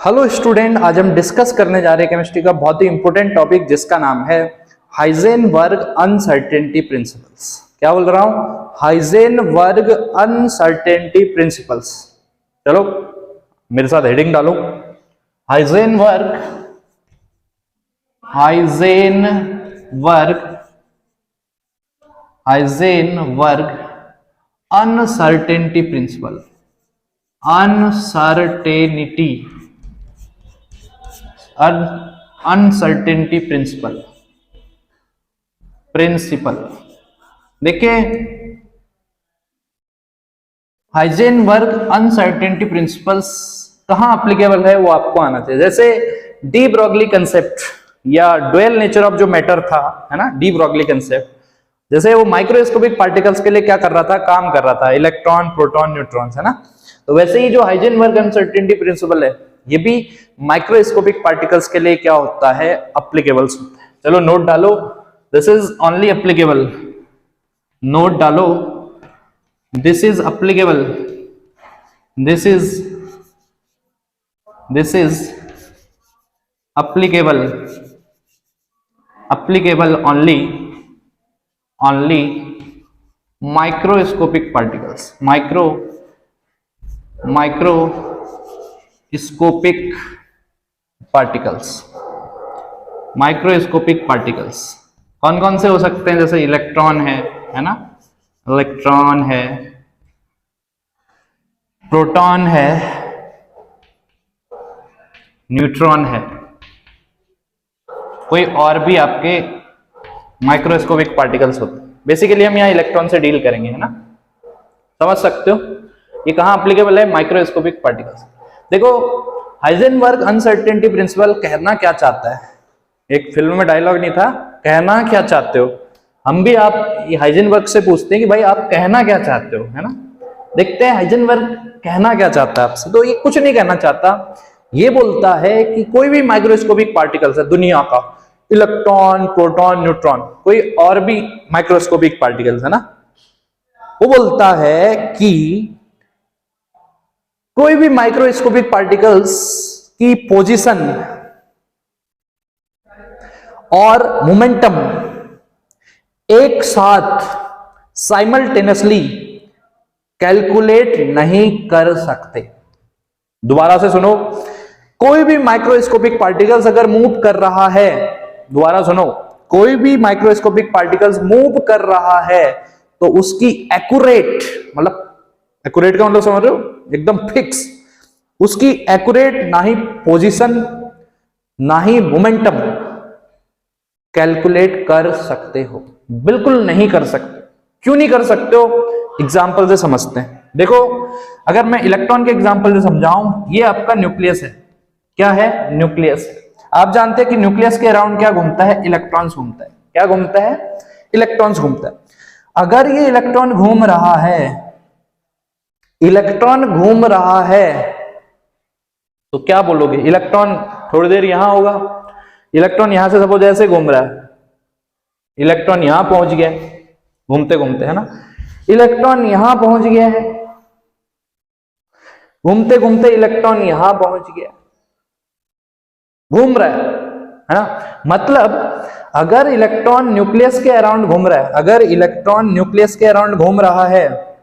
Hello student, आज हम discuss करने जा रहे हैं केमिस्ट्री का बहुत ही इंपॉर्टेंट टॉपिक जिसका नाम है हाइजेनबर्ग अनसर्टेनिटी प्रिंसिपल्स। क्या बोल रहा हूं? Heisenberg uncertainty principles. चलो मेरे साथ हेडिंग डालो। Heisenberg uncertainty principle. Uncertainty principle देखिए, हाइजेनबर्ग अनसर्टेनिटी प्रिंसिपल्स कहां एप्लीकेबल है वो आपको आना चाहिए। जैसे डी ब्रॉगली कंसेप्ट या डुअल नेचर ऑफ जो मैटर था, है ना, डी ब्रॉगली कंसेप्ट, जैसे वो माइक्रोस्कोपिक पार्टिकल्स के लिए क्या कर रहा था, काम कर रहा था, इलेक्ट्रॉन, प्रोटॉन, न्यूट्रॉन्स, है ना। तो वैसे ही जो हाइजेनबर्ग अनसर्टेनिटी प्रिंसिपल है, ये भी माइक्रोस्कोपिक पार्टिकल्स के लिए क्या होता है, एप्लीकेबल्स होता है। चलो नोट डालो, this is only applicable. Note डालो, this is applicable, this is applicable only microscopic particles, microscopic particles कौन कौन से हो सकते हैं? जैसे इलेक्ट्रॉन है ना, इलेक्ट्रॉन है, प्रोटॉन है, न्यूट्रॉन है, कोई और भी आपके माइक्रोस्कोपिक पार्टिकल्स होते हैं। बेसिकली हम यहाँ इलेक्ट्रॉन से डील करेंगे, है ना, समझ सकते हो। ये कहाँ एप्लीकेबल है? Microscopic particles. देखो, हाइजेनबर्ग अनसर्टेनिटी प्रिंसिपल कहना क्या चाहता है? एक फिल्म में डायलॉग नहीं था, कहना क्या चाहते हो? हम भी आप हाइजेनबर्ग से पूछते हैं कि भाई आप कहना क्या चाहते हो, है ना। देखते हैं हाइजेनबर्ग कहना क्या चाहता है आपसे। तो ये कुछ नहीं कहना चाहता, ये बोलता है कि कोई भी माइक्रोस्कोपिक पार्टिकल्स है दुनिया का, इलेक्ट्रॉन, प्रोटॉन, न्यूट्रॉन, कोई और भी माइक्रोस्कोपिक पार्टिकल्स है ना, वो बोलता है कि कोई भी माइक्रोस्कोपिक पार्टिकल्स की पोजीशन और मोमेंटम एक साथ साइमल्टेनियसली कैलकुलेट नहीं कर सकते। दोबारा से सुनो, कोई भी माइक्रोस्कोपिक पार्टिकल्स अगर मूव कर रहा है, दोबारा सुनो, कोई भी माइक्रोस्कोपिक पार्टिकल्स मूव कर रहा है तो उसकी एक्यूरेट, मतलब एक्यूरेट का मतलब समझ रहे हो, एकदम फिक्स, उसकी एक्यूरेट ना ही पोजीशन ना ही मोमेंटम कैलकुलेट कर सकते हो। बिल्कुल नहीं कर सकते। क्यों नहीं कर सकते हो? एग्जाम्पल से समझते हैं। देखो, अगर मैं इलेक्ट्रॉन के एग्जाम्पल से समझाऊं, ये आपका न्यूक्लियस है। क्या है? न्यूक्लियस। आप जानते हैं कि न्यूक्लियस के अराउंड क्या घूमता है? इलेक्ट्रॉन्स घूमता है। क्या घूमता है? इलेक्ट्रॉन्स घूमता है। अगर ये इलेक्ट्रॉन घूम रहा है, इलेक्ट्रॉन घूम रहा है, तो क्या बोलोगे? इलेक्ट्रॉन थोड़ी देर यहां होगा, इलेक्ट्रॉन यहां से सपोज ऐसे घूम रहा है, इलेक्ट्रॉन यहां पहुंच गया घूमते घूमते, है ना, इलेक्ट्रॉन यहां पहुंच गया है, घूमते घूमते इलेक्ट्रॉन यहां पहुंच गया, घूम रहा है ना। मतलब अगर इलेक्ट्रॉन न्यूक्लियस के अराउंड घूम रहा है, अगर इलेक्ट्रॉन न्यूक्लियस के अराउंड घूम रहा है,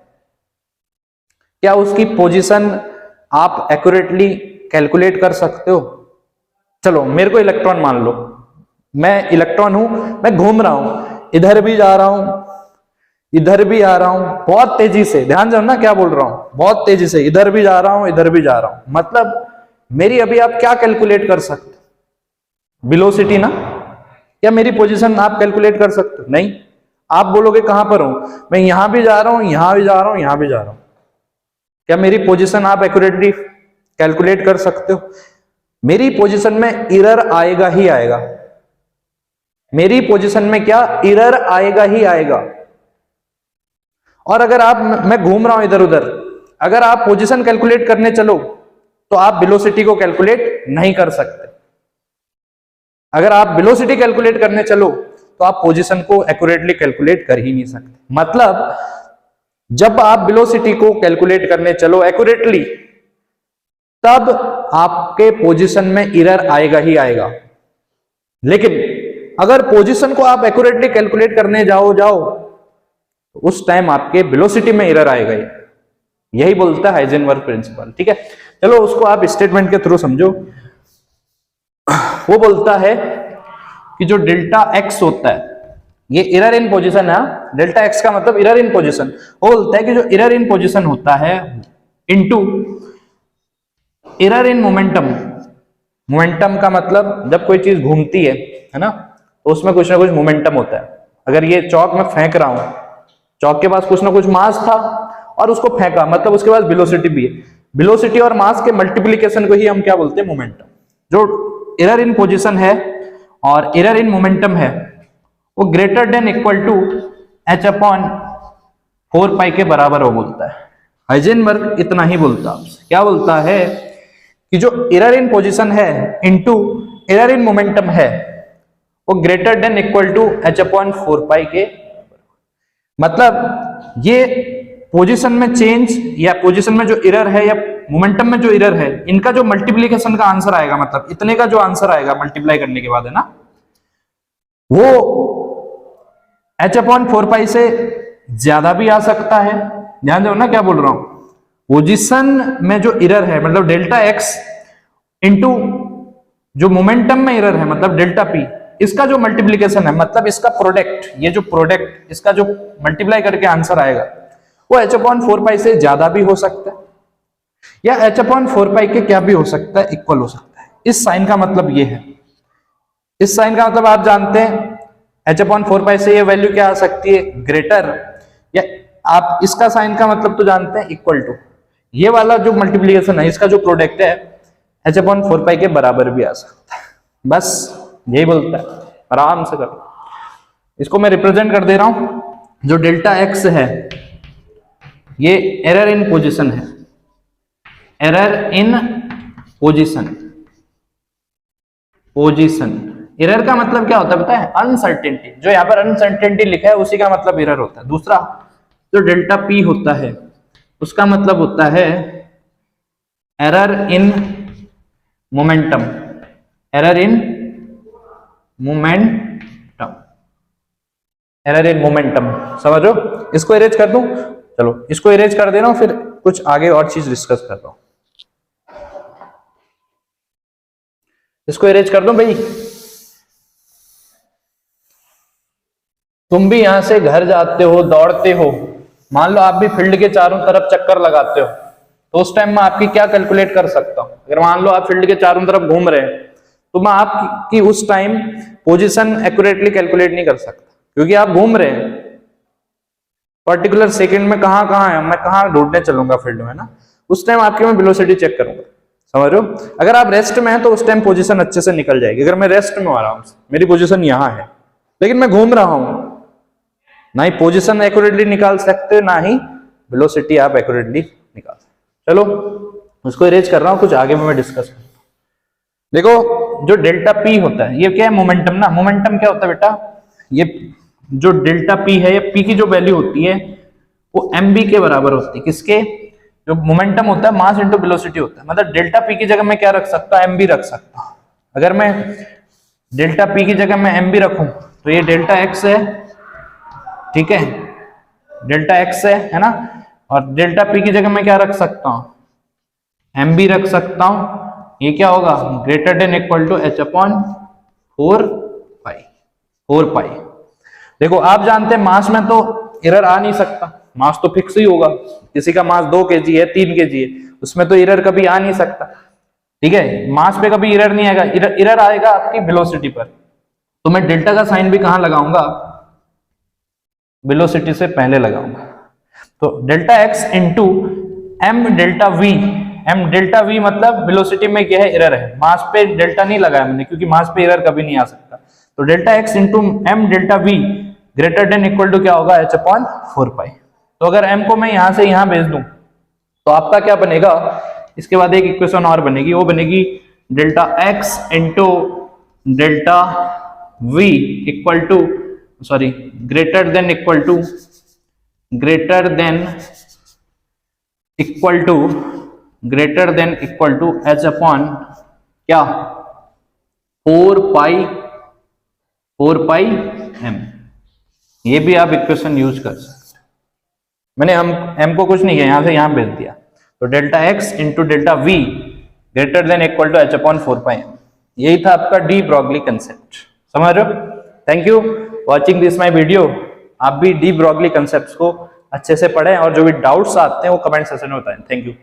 क्या उसकी पोजीशन आप एक्यूरेटली कैलकुलेट कर सकते हो? चलो मेरे को इलेक्ट्रॉन मान लो, मैं इलेक्ट्रॉन हूं, मैं घूम रहा हूं, इधर भी जा रहा हूं, इधर भी आ रहा हूं, बहुत तेजी से, ध्यान देना क्या बोल रहा हूं, बहुत तेजी से इधर भी जा रहा हूं, इधर भी जा रहा हूं। मतलब मेरी अभी आप क्या कैलकुलेट कर सकते? वेलोसिटी ना। क्या मेरी पोजीशन आप कैलकुलेट कर सकते? नहीं। आप बोलोगे कहां पर हूं? मैं यहां भी जा रहा हूं, यहां भी जा रहा हूं, यहां भी जा रहा हूं। क्या मेरी पोजीशन आप एक्यूरेटली कैलकुलेट कर सकते हो? मेरी पोजीशन में एरर आएगा ही आएगा। मेरी पोजीशन में क्या एरर आएगा ही आएगा। और अगर मैं घूम रहा हूं इधर उधर, अगर आप पोजीशन कैलकुलेट करने चलो तो आप वेलोसिटी को कैलकुलेट नहीं कर सकते। अगर आप वेलोसिटी कैलकुलेट करने चलो तो आप पोजीशन को एक्यूरेटली कैलकुलेट कर ही नहीं सकते। मतलब जब आप वेलोसिटी को कैलकुलेट करने चलो एक्यूरेटली, तब आपके पोजीशन में एरर आएगा ही आएगा। लेकिन अगर पोजीशन को आप एक्यूरेटली कैलकुलेट करने जाओ तो उस टाइम आपके वेलोसिटी में एरर आएगा ही। यही बोलता है हाइजेनबर्ग प्रिंसिपल। ठीक है, चलो उसको आप स्टेटमेंट के थ्रू समझो। वो बोलता है कि जो डेल्टा एक्स होता है, ये एरर इन पोजीशन है, डेल्टा एक्स का मतलब एरर इन पोजीशन। वो बोलता है कि जो एरर इन पोजीशन होता है into error in momentum. Momentum का मतलब जब कोई चीज घूमती है ना, तो उसमें कुछ ना कुछ मोमेंटम होता है। अगर ये चौक में फेंक रहा हूं, चौक के पास कुछ ना कुछ मास था और उसको फेंका, मतलब उसके पास वेलोसिटी भी है। वेलोसिटी और मास के मल्टीप्लिकेशन को ही हम क्या बोलते हैं, मोमेंटम। जो एरर इन पोजीशन है और एरर इन मोमेंटम है वो greater than equal to h upon 4 pi के बराबर हो बोलता है। हाइजेनबर्ग इतना ही बोलता है। क्या बोलता है कि जो एरर इन पोजीशन है इनटू एरर इन मोमेंटम है वो greater than equal to h upon 4 pi के, मतलब ये पोजीशन में चेंज या पोजीशन में जो एरर है या मोमेंटम में जो एरर है, इनका जो मल्टीप्लिकेशन का आंसर आएगा, मतलब इतने का जो आंसर आएगा मल्टीप्लाई करने के बाद, है ना, वो h अपॉन 4 पाई से ज्यादा भी आ सकता है। ध्यान दो ना क्या बोल रहा हूं, पोजीशन में जो एरर है मतलब डेल्टा एक्स इंटू जो मोमेंटम में एरर है मतलब डेल्टा पी, इसका जो मल्टीप्लिकेशन है मतलब इसका प्रोडक्ट, ये जो प्रोडक्ट इसका जो मल्टीप्लाई करके आंसर आएगा वो h अपॉन 4 पाई से ज्यादा भी हो सकता है या h अपॉन 4 पाई के क्या भी हो सकता है, इक्वल हो सकता है। इस साइन का मतलब ये है, इस साइन का मतलब आप जानते हैं h अपॉन 4 पाई से ये वैल्यू क्या आ सकती है, ग्रेटर, या आप इसका साइन का मतलब तो जानते हैं इक्वल टू, ये वाला जो मल्टीप्लिकेशन है इसका जो प्रोडक्ट है h अपॉन 4 पाई के बराबर भी आ सकता है। बस यही बोलता है, आराम से करो। इसको मैं रिप्रेजेंट कर दे रहा हूं, जो डेल्टा एक्स है ये एरर इन पोजीशन है, error in position. Position error का मतलब क्या होता है पता है, अनसर्टेनिटी। जो यहाँ पर अनसर्टेनिटी लिखा है उसी का मतलब एरर होता है। दूसरा जो डेल्टा पी होता है उसका मतलब होता है error in momentum, error in momentum, error in momentum. समझो, इसको इरेज कर दूं, चलो इसको इरेज कर दे रहा हूं, फिर कुछ आगे और चीज डिस्कस कर रहा हूं। इसको इरेज कर दो भाई। तुम भी यहां से घर जाते हो, दौड़ते हो, मान लो आप भी फील्ड के चारों तरफ चक्कर लगाते हो, तो उस टाइम में आपकी क्या कैलकुलेट कर सकता हूं। अगर मान लो आप फील्ड के चारों तरफ घूम रहे हैं तो मैं आपकी उस टाइम पोजीशन एक्यूरेटली कैलकुलेट नहीं कर सकता, क्योंकि आप घूम रहे हैं। पर्टिकुलर सेकंड में कहां है, मैं कहां ढूंढने चलूंगा फील्ड में ना, उस टाइम आपकी मैं वेलोसिटी चेक करूंगा। समझ रहे हो, अगर आप रेस्ट में हैं तो उस टाइम पोजीशन अच्छे से निकल जाएगी। अगर मैं रेस्ट में आराम से, मेरी पोजीशन यहां है लेकिन मैं घूम रहा हूं, ना ही पोजीशन एक्यूरेटली निकाल सकते, ना ही वेलोसिटी आप एक्यूरेटली निकाल सकते। चलो उसको इरेज कर रहा हूं, कुछ आगे में मैं डिस्कस करता हूं। देखो जो डेल्टा पी होता है ये क्या है, मोमेंटम ना। मोमेंटम क्या होता है बेटा, ये जो डेल्टा पी है, ये पी की जो वैल्यू होती है वो एम बी के बराबर होती है। किसके, जो मोमेंटम होता है मास इंटू वेलोसिटी होता है। मतलब डेल्टा पी की जगह मैं क्या रख सकता हूं, एम बी रख सकता हूं। अगर मैं डेल्टा पी की जगह मैं एम बी रखूं तो ये डेल्टा एक्स है, ठीक है, डेल्टा एक्स है ना, और डेल्टा पी की जगह मैं क्या रख सकता हूं, एम बी रख सकता हूं। ये क्या होगा, greater than equal to h upon 4 pi. देखो आप जानते हैं मास में तो एरर आ नहीं सकता, मास तो फिक्स ही होगा। किसी का मास 2 kg है, 3 kg है, उसमें तो एरर कभी आ नहीं सकता। ठीक है, मास पे कभी एरर नहीं आएगा, एरर आएगा आपकी वेलोसिटी पर। तो मैं डेल्टा का साइन भी कहां लगाऊंगा, वेलोसिटी से पहले लगाऊंगा। तो delta x into m delta v, m delta v मतलब वेलोसिटी में क्या है, एरर है। मास पे डेल्टा नहीं लगाया मैंने, क्योंकि मास पे एरर कभी नहीं आ सकता। तो delta x into m delta v greater than equal to क्या होगा, h अपॉन 4 पाई। तो अगर m को मैं यहां से यहां भेज दूं तो आपका क्या बनेगा, इसके बाद एक इक्वेशन और बनेगी, वो बनेगी delta x into delta v equal to, sorry, greater than equal to greater than equal to h upon क्या 4 पाई m। ये भी आप इक्वेशन यूज कर सकते हैं। मैंने m को कुछ नहीं किया, यहां से यहां भेज दिया, तो delta x into delta v greater than equal to h upon 4 pi m। यही था आपका डी ब्रॉगली कंसेप्ट, समझ रहे हो। Thank you watching this my video. आप भी डी ब्रॉगली कंसेप्ट को अच्छे से पढ़ें और जो भी डाउट्स आते हैं वो कमेंट सेक्शन में बताएं। Thank you.